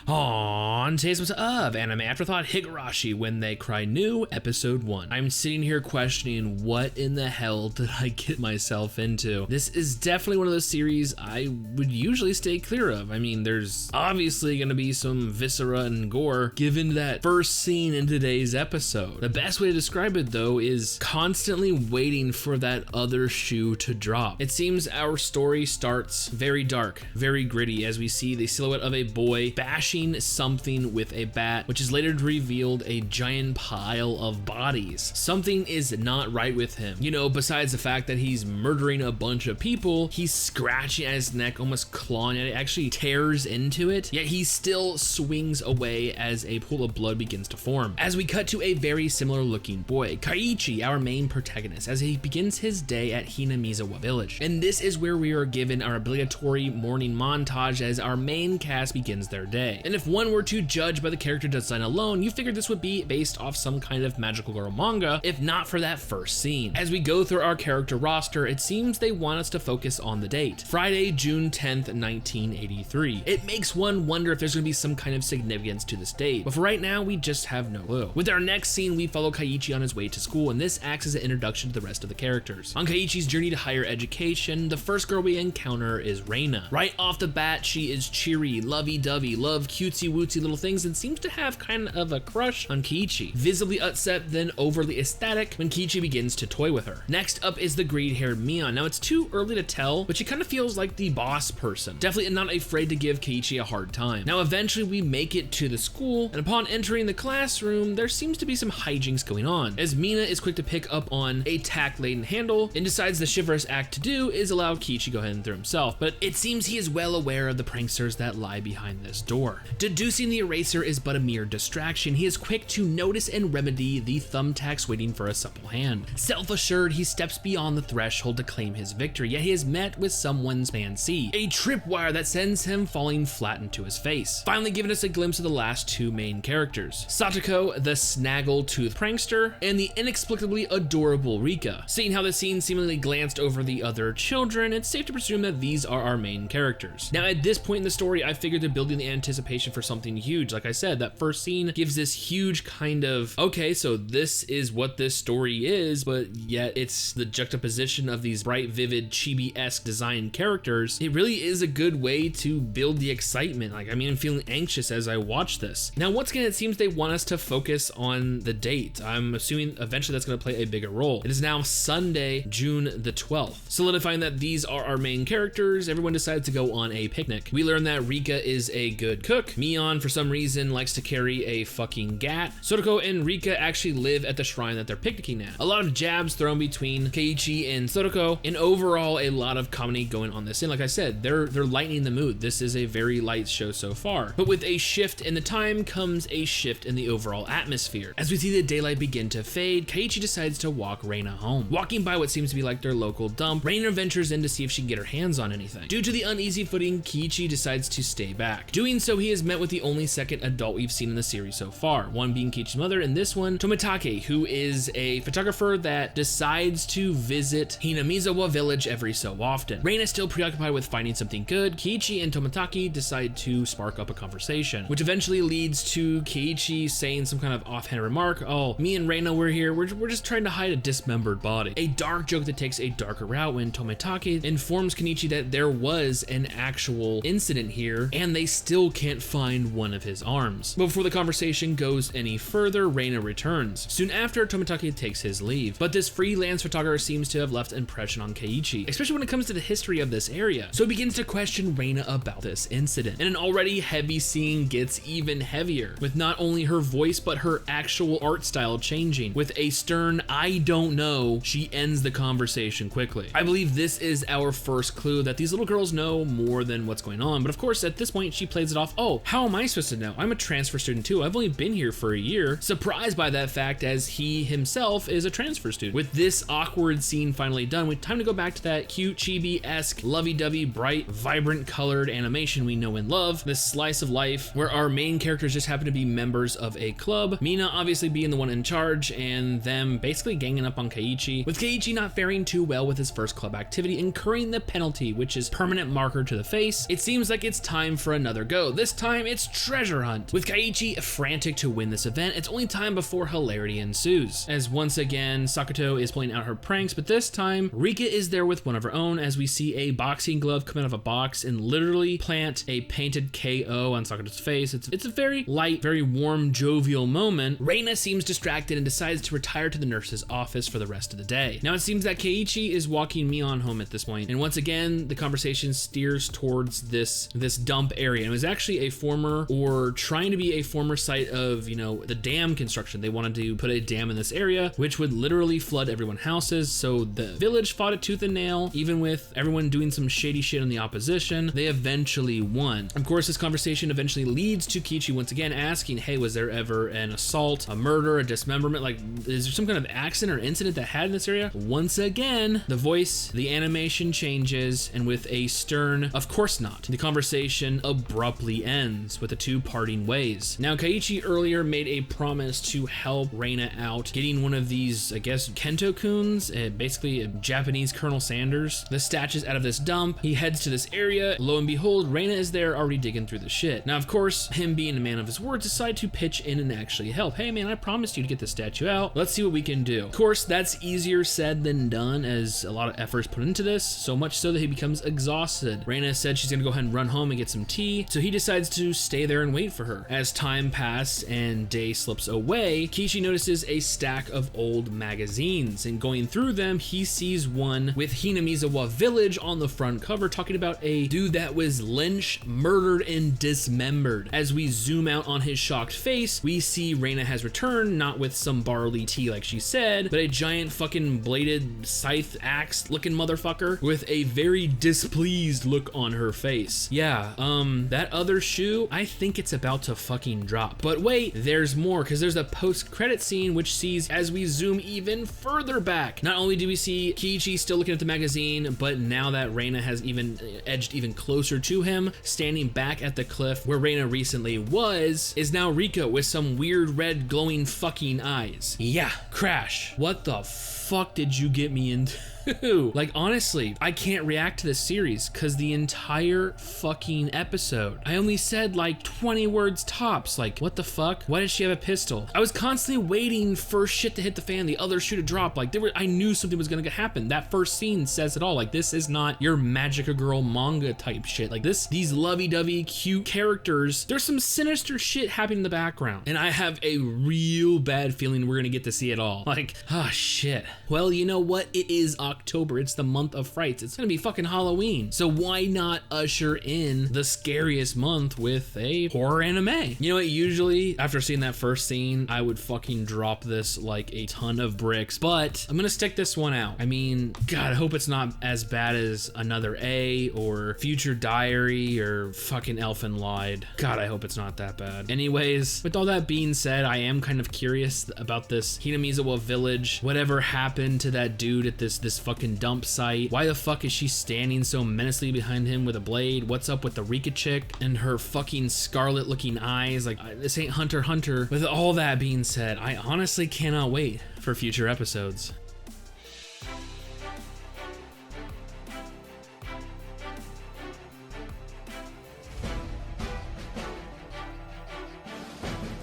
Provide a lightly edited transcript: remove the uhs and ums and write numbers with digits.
On today's episode of Anime Afterthought, Higurashi When They Cry New, Episode 1. I'm sitting here questioning what in the hell did I get myself into? This is definitely one of those series I would usually stay clear of. I mean, there's obviously going to be some viscera and gore given that first scene in today's episode. The best way to describe it, though, is constantly waiting for that other shoe to drop. It seems our story starts very dark, very gritty, as we see the silhouette of a boy bashing something with a bat, which is later revealed a giant pile of bodies. Something is not right with him. You know, besides the fact that he's murdering a bunch of people, he's scratching at his neck, almost clawing at it, actually tears into it, yet he still swings away as a pool of blood begins to form. As we cut to a very similar looking boy, Keiichi, our main protagonist, as he begins his day at Hinamizawa Village. And this is where we are given our obligatory morning montage as our main cast begins their day. And if one were to judge by the character design alone, you figured this would be based off some kind of magical girl manga, if not for that first scene. As we go through our character roster, it seems they want us to focus on the date, Friday, June 10th, 1983. It makes one wonder if there's going to be some kind of significance to this date, but for right now, we just have no clue. With our next scene, we follow Keiichi on his way to school, and this acts as an introduction to the rest of the characters. On Keiichi's journey to higher education, the first girl we encounter is Reina. Right off the bat, she is cheery, lovey-dovey, love cutesy-wootsy little things, and seems to have kind of a crush on Keiichi. Visibly upset, then overly ecstatic when Keiichi begins to toy with her. Next up is the green-haired Mion. Now, it's too early to tell, but she kind of feels like the boss person. Definitely not afraid to give Keiichi a hard time. Now, eventually we make it to the school, and upon entering the classroom, there seems to be some hijinks going on, as Mina is quick to pick up on a tack-laden handle and decides the chivalrous act to do is allow Keiichi to go ahead and through himself, but it seems he is well aware of the pranksters that lie behind this door. Deducing the eraser is but a mere distraction, he is quick to notice and remedy the thumbtacks waiting for a supple hand. Self-assured, he steps beyond the threshold to claim his victory, yet he is met with someone's fancy, a tripwire that sends him falling flat into his face. Finally giving us a glimpse of the last two main characters, Satoko, the snaggle-tooth prankster, and the inexplicably adorable Rika. Seeing how the scene seemingly glanced over the other children, it's safe to presume that these are our main characters. Now, at this point in the story, I figured they're building the anticipation for something huge. Like I said, that first scene gives this huge kind of, okay, so this is what this story is, but yet it's the juxtaposition of these bright, vivid, chibi-esque designed characters. It really is a good way to build the excitement. Like, I mean, I'm feeling anxious as I watch this. Now, once again, it seems they want us to focus on the date. I'm assuming eventually that's going to play a bigger role. It is now Sunday, June the 12th. Solidifying that these are our main characters, everyone decides to go on a picnic. We learn that Rika is a good cook. Mion, for some reason, likes to carry a fucking gat. Sotoko and Rika actually live at the shrine that they're picnicking at. A lot of jabs thrown between Keiichi and Sotoko, and overall a lot of comedy going on this. And like I said, they're lightening the mood. This is a very light show so far. But with a shift in the time comes a shift in the overall atmosphere. As we see the daylight begin to fade, Keiichi decides to walk Reina home. Walking by what seems to be like their local dump, Reina ventures in to see if she can get her hands on anything. Due to the uneasy footing, Keiichi decides to stay back. Doing so, he is met with the only second adult we've seen in the series so far, one being Keiichi's mother, and this one, Tomitake, who is a photographer that decides to visit Hinamizawa Village every so often. Reina is still preoccupied with finding something good. Keiichi and Tomitake decide to spark up a conversation, which eventually leads to Keiichi saying some kind of offhand remark, oh, me and Reina, we're here, we're just trying to hide a dismembered body. A dark joke that takes a darker route when Tomitake informs Kenichi that there was an actual incident here, and they still can't find one of his arms. But before the conversation goes any further, Reina returns. Soon after, Tomitake takes his leave, but this freelance photographer seems to have left an impression on Keiichi, especially when it comes to the history of this area. So he begins to question Reina about this incident, and an already heavy scene gets even heavier, with not only her voice but her actual art style changing. With a stern, I don't know, she ends the conversation quickly. I believe this is our first clue that these little girls know more than what's going on, but of course at this point she plays it off, oh, how am I supposed to know? I'm a transfer student too, I've only been here for a year, surprised by that fact as he himself is a transfer student. With this awkward scene finally done, with time to go back to that cute chibi-esque, lovey-dovey, bright, vibrant colored animation we know and love, this slice of life where our main characters just happen to be members of a club, Mina obviously being the one in charge and them basically ganging up on Keiichi, with Keiichi not faring too well with his first club activity, incurring the penalty, which is permanent marker to the face. It seems like it's time for another go. This time it's treasure hunt. With Keiichi frantic to win this event, it's only time before hilarity ensues, as once again Sakato is pulling out her pranks, but this time Rika is there with one of her own, as we see a boxing glove come out of a box and literally plant a painted KO on Sakato's face. It's a very light, very warm, jovial moment. Reina seems distracted and decides to retire to the nurse's office for the rest of the day. Now it seems that Keiichi is walking Mion home at this point, and once again the conversation steers towards this dump area. It was actually a former, or trying to be a former site of, you know, the dam construction. They wanted to put a dam in this area, which would literally flood everyone's houses. So the village fought it tooth and nail, even with everyone doing some shady shit on the opposition. They eventually won. Of course, this conversation eventually leads to Keiichi once again asking, hey, was there ever an assault, a murder, a dismemberment? Like, is there some kind of accident or incident that had in this area? Once again, the voice, the animation changes, and with a stern, of course not, the conversation abruptly ends with the two parting ways. Now, Keiichi earlier made a promise to help Reina out getting one of these, I guess, Kento-kuns, basically a Japanese Colonel Sanders, the statues out of this dump. He heads to this area. Lo and behold, Reina is there already digging through the shit. Now, of course, him being a man of his word, decided to pitch in and actually help. Hey man, I promised you to get the statue out. Let's see what we can do. Of course, that's easier said than done, as a lot of effort is put into this, so much so that he becomes exhausted. Reina said she's gonna go ahead and run home and get some tea, so he decides to stay there and wait for her. As time passes and day slips away, Keiichi notices a stack of old magazines, and going through them, he sees one with Hinamizawa Village on the front cover, talking about a dude that was lynched, murdered, and dismembered. As we zoom out on his shocked face, we see Reina has returned, not with some barley tea like she said, but a giant fucking bladed scythe axe looking motherfucker with a very displeased look on her face. Yeah, that other shoe, I think it's about to fucking drop. But wait, there's more, because there's a post-credit scene which sees, as we zoom even further back, not only do we see Keiichi still looking at the magazine, but now that Reina has even edged even closer to him, standing back at the cliff where Reina recently was, is now Rika with some weird red glowing fucking eyes. Yeah, Crash, what the fuck did you get me into? Like, honestly, I can't react to this series because the entire fucking episode, I only said like 20 words tops. Like, what the fuck? Why did she have a pistol? I was constantly waiting for shit to hit the fan, the other shoe to drop. Like, I knew something was gonna happen. That first scene says it all. Like, this is not your Magica Girl manga type shit. Like, these lovey-dovey cute characters, there's some sinister shit happening in the background, and I have a real bad feeling we're gonna get to see it all. Like, ah, shit. Well, you know what? It is October. It's the month of frights. It's gonna be fucking Halloween. So why not usher in the scariest month with a horror anime? You know what? Usually after seeing that first scene, I would fucking drop this like a ton of bricks, but I'm gonna stick this one out. I mean, God, I hope it's not as bad as Another A or Future Diary or fucking Elfen Lied. God, I hope it's not that bad. Anyways, with all that being said, I am kind of curious about this Hinamizawa Village. Whatever happened to that dude at this fucking dump site? Why the fuck is she standing so menacingly behind him with a blade? What's up with the Rika chick and her fucking scarlet looking eyes? Like, this ain't Hunter x Hunter. With all that being said, I honestly cannot wait for future episodes.